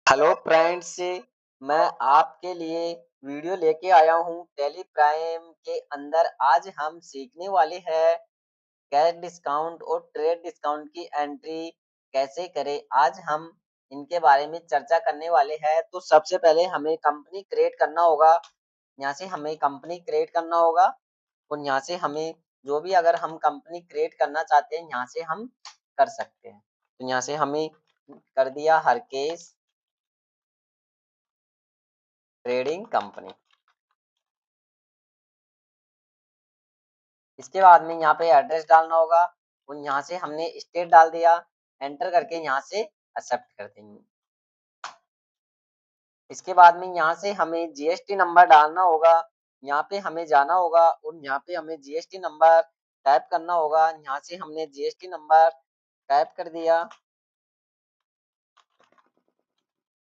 Hello friends, मैं आपके लिए वीडियो लेके आया हूँ टेली प्राइम के अंदर। आज हम सीखने वाले हैं कैश डिस्काउंट और ट्रेड डिस्काउंट की एंट्री कैसे करें। आज हम इनके बारे में चर्चा करने वाले हैं। तो सबसे पहले हमें कंपनी क्रिएट करना होगा। यहाँ से हमें कंपनी क्रिएट करना होगा और यहाँ से हमें जो भी अगर हम कंपनी क्रिएट करना चाहते हैं यहाँ से हम कर सकते हैं। तो यहाँ से हमें कर दिया हरकेश ट्रेडिंग कंपनी। इसके बाद में यहाँ पे एड्रेस डालना होगा और यहाँ से हमने स्टेट डाल दिया। एंटर करके यहाँ से एक्सेप्ट कर देंगे। इसके बाद में यहाँ से हमें जीएसटी नंबर डालना होगा। यहाँ पे हमें जाना होगा और यहाँ पे हमें जीएसटी नंबर टाइप करना होगा। यहाँ से हमने जीएसटी नंबर टाइप कर दिया।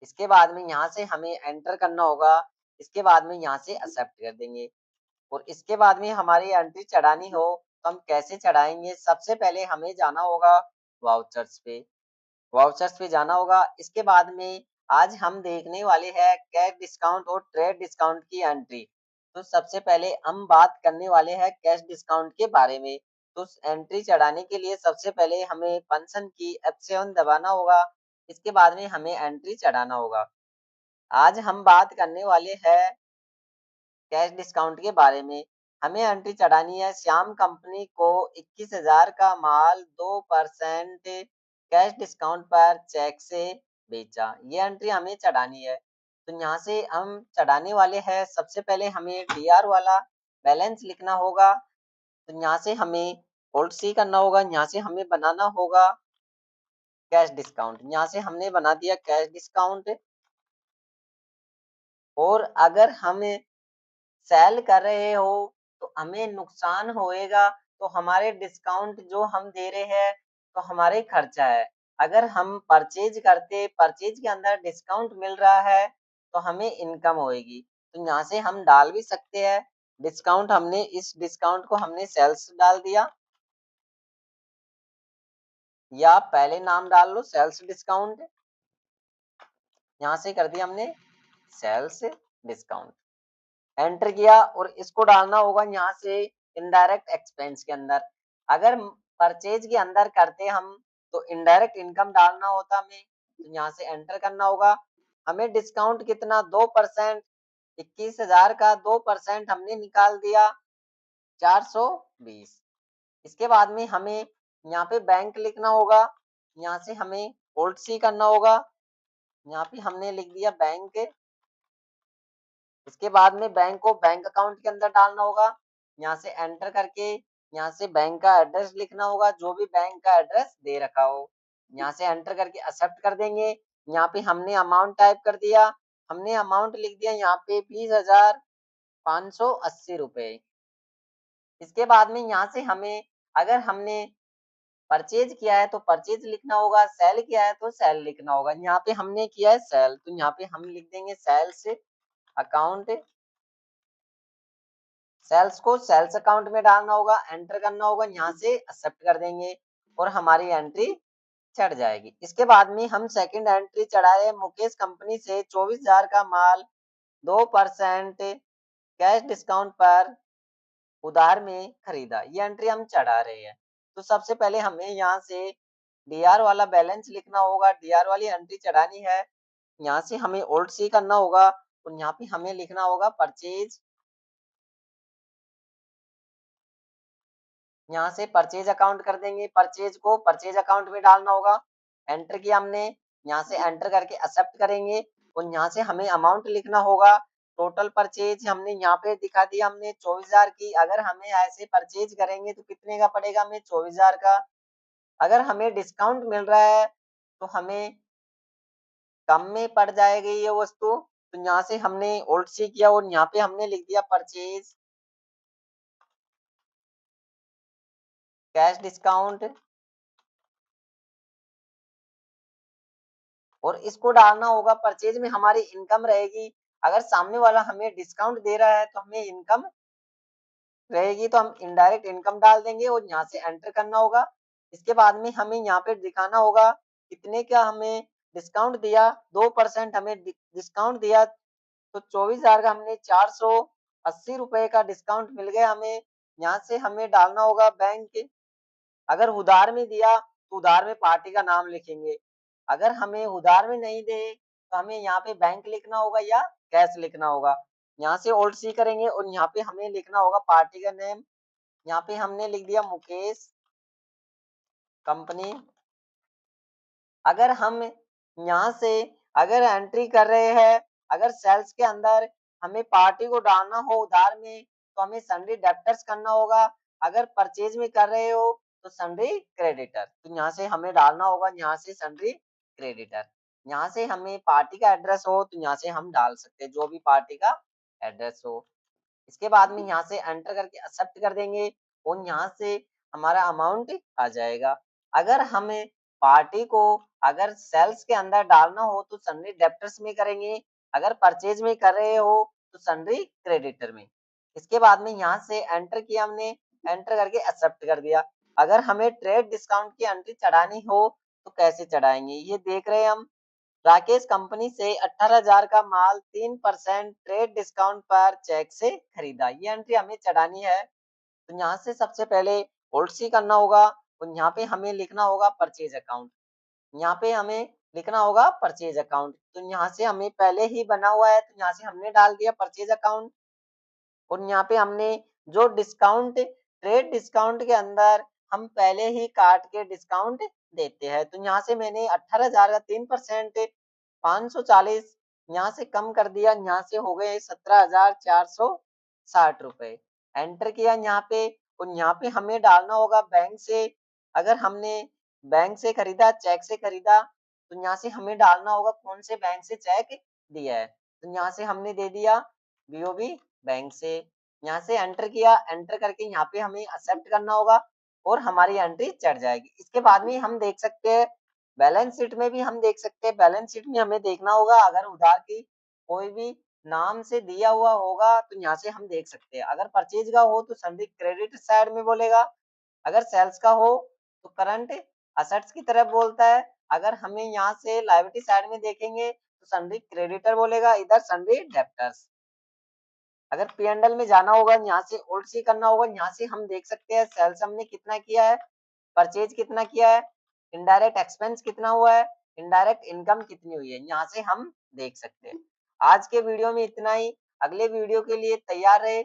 इसके बाद में यहाँ से हमें एंटर करना होगा। इसके बाद में यहाँ से एक्सेप्ट कर देंगे। और इसके बाद में हमारी एंट्री चढ़ानी हो तो हम कैसे चढ़ाएंगे। सबसे पहले हमें जाना होगा वाउचर्स पे। वाउचर्स पे जाना होगा। इसके बाद में आज हम देखने वाले हैं कैश डिस्काउंट और ट्रेड डिस्काउंट की एंट्री। तो सबसे पहले हम बात करने वाले हैं कैश डिस्काउंट के बारे में। तो एंट्री चढ़ाने के लिए सबसे पहले हमें फंक्शन की F7 दबाना होगा। इसके बाद में हमें एंट्री चढ़ाना होगा। आज हम बात करने वाले हैं कैश डिस्काउंट के बारे में। हमें एंट्री चढ़ानी है। श्याम कंपनी को 21,000 का माल 2% कैश डिस्काउंट पर चेक से बेचा। ये एंट्री हमें चढ़ानी है। तो यहाँ से हम चढ़ाने वाले हैं। सबसे पहले हमें डीआर वाला बैलेंस लिखना होगा। तो यहाँ से हमें Alt C करना होगा। यहाँ से हमें बनाना होगा कैश डिस्काउंट। यहाँ से हमने बना दिया कैश डिस्काउंट। और अगर हम सेल कर रहे हो तो हमें नुकसान होएगा। तो हमारे डिस्काउंट जो हम दे रहे हैं तो हमारे खर्चा है। अगर हम परचेज करते, परचेज के अंदर डिस्काउंट मिल रहा है तो हमें इनकम होएगी। तो यहाँ से हम डाल भी सकते हैं डिस्काउंट। हमने इस डिस्काउंट को हमने सेल्स डाल दिया, या पहले नाम डाल लो सेल्स डिस्काउंट। यहाँ से कर दिया हमने सेल्स डिस्काउंट। एंटर किया और इसको डालना होगा यहाँ से इनडायरेक्ट एक्सपेंस के अंदर। अगर परचेज के अंदर करते हम तो इनडायरेक्ट इनकम डालना होता हमें। तो यहाँ से एंटर करना होगा। हमें डिस्काउंट कितना 2%, 21,000 का 2% हमने निकाल दिया 420। इसके बाद में हमें यहाँ पे बैंक लिखना होगा। यहाँ से हमें Alt C करना होगा। यहाँ पे हमने लिख दिया बैंक। इसके बाद में बैंक को बैंक अकाउंट के अंदर डालना होगा। यहाँ से एंटर करके यहाँ से बैंक का एड्रेस लिखना होगा, जो भी बैंक का एड्रेस दे रखा हो। यहाँ से एंटर करके एक्सेप्ट कर देंगे। यहाँ पे हमने अमाउंट टाइप कर दिया। हमने अमाउंट लिख दिया यहाँ पे 20,580 रुपए। इसके बाद में यहाँ से हमें अगर हमने परचेज किया है तो परचेज लिखना होगा, सेल किया है तो सेल लिखना होगा। यहाँ पे हमने किया है सेल तो यहाँ पे हम लिख देंगे सेल्स अकाउंट। सेल्स को सेल्स अकाउंट में डालना होगा, एंटर करना होगा। यहाँ से एक्सेप्ट कर देंगे और हमारी एंट्री चढ़ जाएगी। इसके बाद में हम सेकंड एंट्री चढ़ाए मुकेश कंपनी से 24,000 का माल 2% कैश डिस्काउंट पर उधार में खरीदा। ये एंट्री हम चढ़ा रहे हैं। तो सबसे पहले हमें यहाँ से डीआर वाला बैलेंस लिखना होगा। डीआर वाली एंट्री चढ़ानी है। यहाँ से हमें Alt C करना होगा और यहाँ पे हमें लिखना होगा परचेज। यहाँ से परचेज अकाउंट कर देंगे। परचेज को परचेज अकाउंट में डालना होगा। एंटर किया हमने। यहाँ से एंटर करके एक्सेप्ट करेंगे और यहाँ से हमें अमाउंट लिखना होगा। टोटल परचेज हमने यहाँ पे दिखा दिया हमने 24,000 की। अगर हमें ऐसे परचेज करेंगे तो कितने का पड़ेगा हमें 24,000 का। अगर हमें डिस्काउंट मिल रहा है तो हमें कम में पड़ जाएगी ये वस्तु। तो यहाँ से हमने Alt C किया और यहाँ पे हमने लिख दिया परचेज कैश डिस्काउंट। और इसको डालना होगा। परचेज में हमारी इनकम रहेगी। अगर सामने वाला हमें डिस्काउंट दे रहा है तो हमें इनकम रहेगी। तो हम इनडायरेक्ट इनकम डाल देंगे और यहाँ से एंटर करना होगा। इसके बाद में हमें यहाँ पे दिखाना होगा कितने का हमें डिस्काउंट दिया, 2% हमें डिस्काउंट दिया, तो 24,000 का हमने 480 रुपए का डिस्काउंट मिल गया हमें। यहाँ से हमें डालना होगा बैंक। अगर उधार में दिया तो उधार में पार्टी का नाम लिखेंगे। अगर हमें उधार में नहीं दे तो हमें यहाँ पे बैंक लिखना होगा या कैश लिखना होगा। यहाँ से ऑल्ट सी करेंगे और यहाँ पे हमें लिखना होगा पार्टी का नेम। यहाँ पे हमने लिख दिया मुकेश कंपनी। अगर हम यहाँ से अगर एंट्री कर रहे हैं, अगर सेल्स के अंदर हमें पार्टी को डालना हो उधार में तो हमें सन्ड्री डेब्टर्स करना होगा। अगर परचेज में कर रहे हो तो सन्ड्री क्रेडिटर। तो यहाँ से हमें डालना होगा यहाँ से सन्ड्री क्रेडिटर। यहाँ से हमें पार्टी का एड्रेस हो तो यहाँ से हम डाल सकते हैं जो भी पार्टी का एड्रेस हो। इसके बाद में यहाँ से एंटर करके एक्सेप्ट कर देंगे और यहाँ से हमारा अमाउंट आ जाएगा। अगर हमें पार्टी को अगर सेल्स के अंदर डालना हो तो सन्ड्री डेब्टर्स में करेंगे। अगर परचेज में कर रहे हो तो सन्ड्री क्रेडिटर में। इसके बाद में यहाँ से एंटर किया हमने, एंटर करके एक्सेप्ट कर दिया। अगर हमें ट्रेड डिस्काउंट की एंट्री चढ़ानी हो तो कैसे चढ़ाएंगे, ये देख रहे हैं हम। राकेश कंपनी से 18,000 का माल 3% ट्रेड डिस्काउंट पर चेक से खरीदा, ये एंट्री हमें चढ़ानी है। तो यहाँ से सबसे पहले होल्ड सी करना होगा और यहाँ पे हमें लिखना होगा परचेज अकाउंट। यहाँ पे हमें लिखना होगा परचेज अकाउंट। तो यहाँ से हमें पहले ही बना हुआ है तो यहाँ से हमने डाल दिया परचेज अकाउंट। और यहाँ पे हमने जो डिस्काउंट ट्रेड डिस्काउंट के अंदर हम पहले ही काट के डिस्काउंट देते हैं। तो यहाँ से मैंने 18,000 का 3% 540 यहाँ से कम कर दिया, यहाँ से हो गए 17,460 रुपए। एंटर किया यहाँ पे और यहाँ पे हमें डालना होगा बैंक से। अगर हमने बैंक से खरीदा, चेक से खरीदा तो यहाँ से हमें डालना होगा कौन से बैंक से चेक दिया है। तो यहाँ से हमने दे दिया बीओबी बैंक से। यहाँ से एंटर किया, एंटर करके यहाँ पे हमें एक्सेप्ट करना होगा और हमारी एंट्री चढ़ जाएगी। इसके बाद में हम देख सकते हैं बैलेंस शीट में भी हम देख सकते हैं। बैलेंस शीट में हमें देखना होगा अगर उधार की कोई भी नाम से दिया हुआ होगा तो यहाँ से हम देख सकते हैं। अगर परचेज का हो तो सन्ड्री क्रेडिट साइड में बोलेगा, अगर सेल्स का हो तो करंट असेट्स की तरफ बोलता है। अगर हमें यहाँ से लायबिलिटी साइड में देखेंगे तो सन्ड्री क्रेडिटर बोलेगा, इधर सन्ड्री डेब्टर्स। अगर P&L में जाना होगा यहाँ से ओल्ड सी करना होगा। यहाँ से हम देख सकते हैं सेल्स हमने कितना किया है, परचेज कितना किया है, इनडायरेक्ट एक्सपेंस कितना हुआ है, इनडायरेक्ट इनकम कितनी हुई है, यहाँ से हम देख सकते हैं। आज के वीडियो में इतना ही। अगले वीडियो के लिए तैयार रहे।